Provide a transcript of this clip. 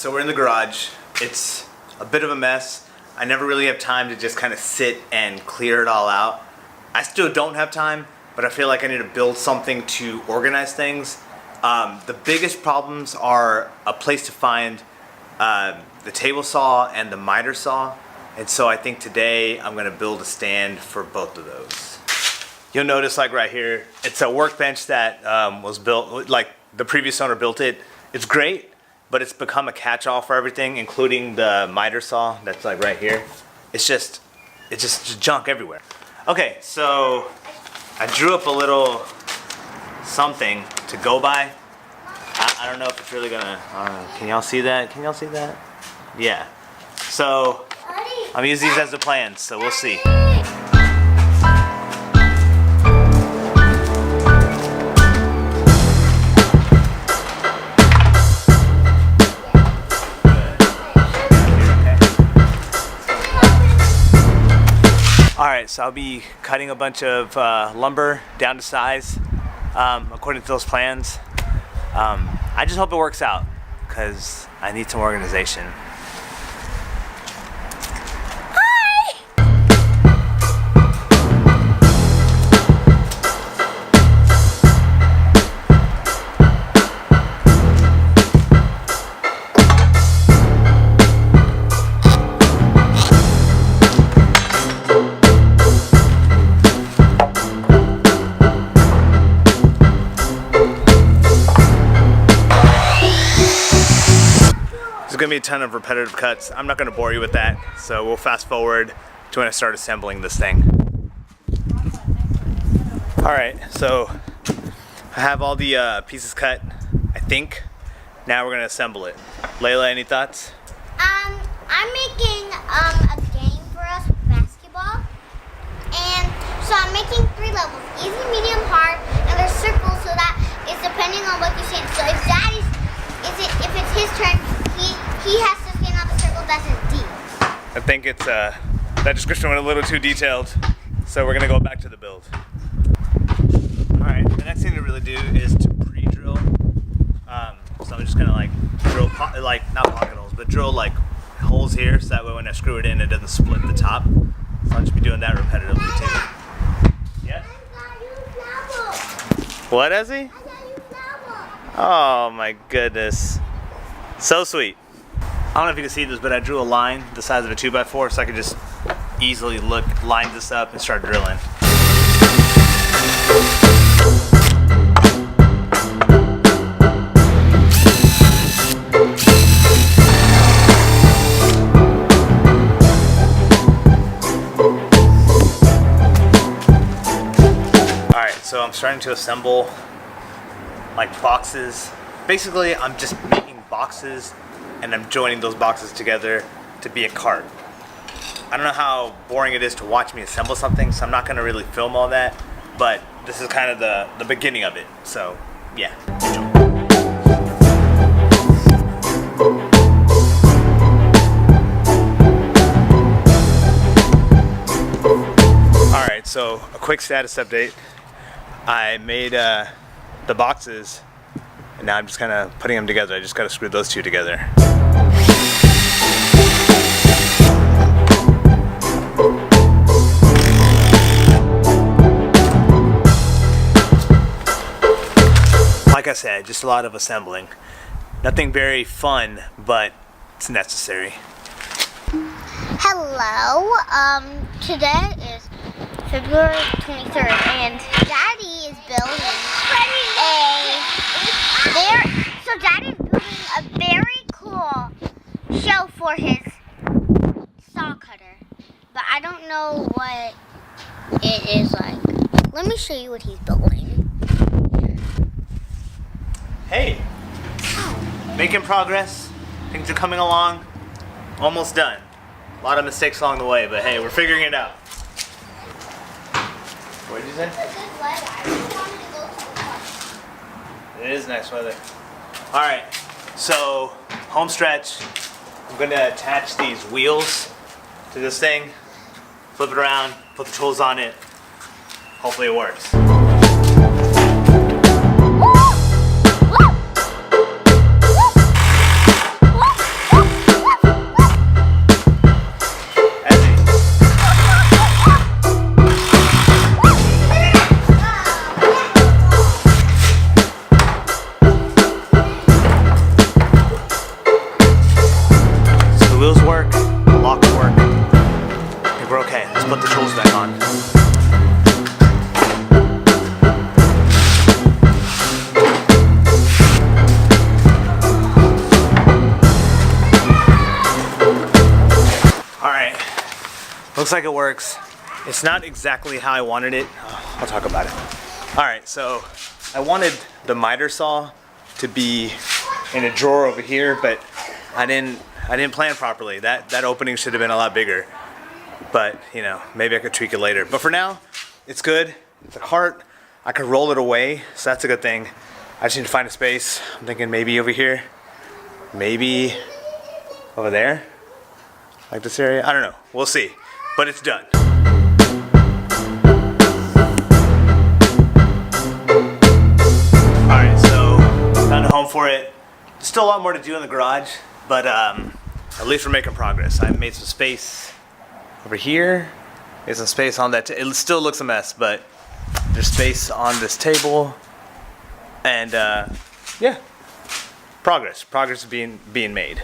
so we're in the garage. It's a bit of a mess. I never really have time to just kind of sit and clear it all out. I still don't have time, but I feel like I need to build something to organize things. The biggest problems are a place to find the table saw and the miter saw. And so I think today I'm gonna build a stand for both of those. You'll notice like right here, it's a workbench that was built, like the previous owner built it. It's great, but it's become a catch-all for everything, including the miter saw that's like right here. It's just junk everywhere. Okay, so I drew up a little something to go by. I don't know if it's really gonna, can y'all see that? Can y'all see that? Yeah. So I'm using these as the plans, so we'll see. Alright, so I'll be cutting a bunch of lumber down to size according to those plans. I just hope it works out because I need some organization. There's gonna be a ton of repetitive cuts. I'm not gonna bore you with that, so we'll fast forward to when I start assembling this thing. All right, so I have all the pieces cut, I think. Now we're gonna assemble it. Layla, any thoughts? I'm making a game for us with basketball, and so I'm making 3 levels: easy, medium, hard, and there's circles so that it's depending on what you say. So if if it's his turn, he has to stand on the circle that's his D. I think it's that description went a little too detailed, so we're gonna go back to the build. All right, the next thing to really do is to pre-drill. So I'm just gonna like drill, not pocket holes, but drill like holes here, so that way when I screw it in, it doesn't split the top. So I'll just be doing that repetitively too. Yes? What, Ezzy? Oh my goodness. So sweet. I don't know if you can see this, but I drew a line the size of a 2x4 so I could just easily line this up and start drilling. Alright, so I'm starting to assemble like boxes. Basically, I'm just making boxes and I'm joining those boxes together to be a cart. I don't know how boring it is to watch me assemble something, so I'm not gonna really film all that, but this is kind of the beginning of it. So, yeah, enjoy. All right, so a quick status update. I made the boxes, and now I'm just kind of putting them together. I just got to screw those two together. Like I said, just a lot of assembling. Nothing very fun, but it's necessary. Hello, today is February 23rd, and Daddy is building Daddy's building a very cool shelf for his saw cutter, but I don't know what it is like. Let me show you what he's building. Hey, making progress. Things are coming along. Almost done. A lot of mistakes along the way, but hey, we're figuring it out. What did you say? It is nice weather. All right, so home stretch. I'm gonna attach these wheels to this thing, flip it around, put the tools on it. Hopefully it works. looks like it works. It's not exactly how I wanted it. I'll talk about it. All right, so I wanted the miter saw to be in a drawer over here, but I didn't plan properly. That opening should have been a lot bigger. But you know, maybe I could tweak it later. But for now, it's good. It's a cart. I could roll it away, so that's a good thing. I just need to find a space. I'm thinking maybe over here, maybe over there, like this area. I don't know. We'll see. But it's done. All right, so found a home for it. There's still a lot more to do in the garage, but at least we're making progress. I made some space over here. Made some space on that. It still looks a mess, but there's space on this table, and yeah, progress is being made.